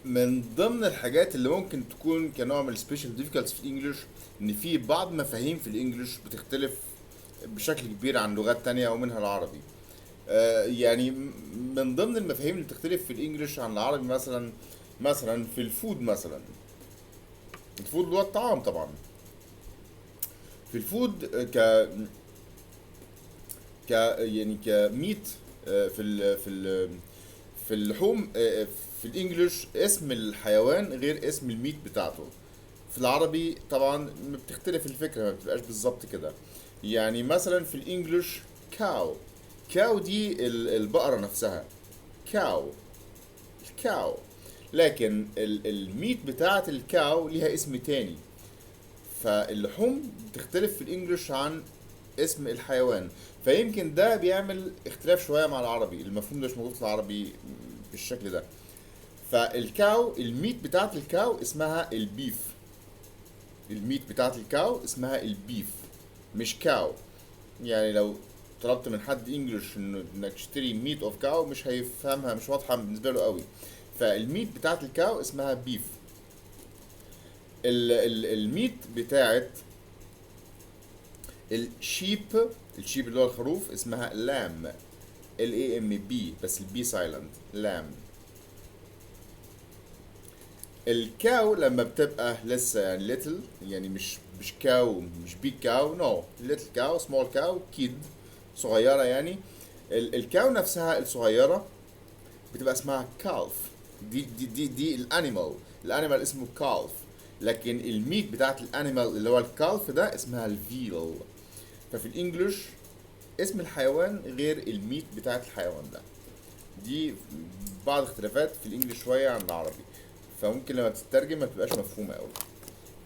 من ضمن الحاجات اللي ممكن تكون كنوع من السبيشال ديفيكالتس في الانجليش ان في بعض مفاهيم في الانجليش بتختلف بشكل كبير عن لغات تانية ومنها العربي. يعني من ضمن المفاهيم اللي بتختلف في الانجليش عن العربي، مثلا في الفود مثلا. الفود اللي هو الطعام طبعا. في الفود ك يعني كميت، في اللحوم، في الانجليش اسم الحيوان غير اسم الميت بتاعته. في العربي طبعا بتختلف الفكرة، ما بتبقاش بالظبط كده. يعني مثلا في الانجليش كاو. كاو دي البقرة نفسها. كاو. الكاو. لكن الميت بتاعت الكاو ليها اسم تاني. فاللحوم بتختلف في الانجليش عن اسم الحيوان. فيمكن ده بيعمل اختلاف شوية مع العربي، المفهوم ده مش موجود في العربي بالشكل ده. فالكاو، الميت بتاعت الكاو اسمها البيف. الميت بتاعت الكاو اسمها البيف، مش كاو. يعني لو طلبت من حد انجلش انك تشتري ميت اوف كاو مش هيفهمها، مش واضحة بالنسبة له قوي. فالميت بتاعت الكاو اسمها بيف. الميت بتاعت الشيب، الشيب اللي هو الخروف، اسمها لام. ال اي ام بي، بس البي سايلنت. لام. الكاو لما بتبقى لسه يعني ليتل، يعني مش كاو، مش بيج كاو، نو، ليتل كاو، سمول كاو، كيد، صغيره يعني. الكاو نفسها الصغيره بتبقى اسمها كالف. دي الانيمال. الانيمال اسمه كالف. لكن الميت بتاعت الانيمال اللي هو الكالف ده اسمها الفيل. ففي الانجليش اسم الحيوان غير الميت بتاعت الحيوان ده. دي بعض اختلافات في الانجليش شويه عن العربي، فممكن لما تترجم ما تبقاش مفهومه قوي.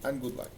and good luck.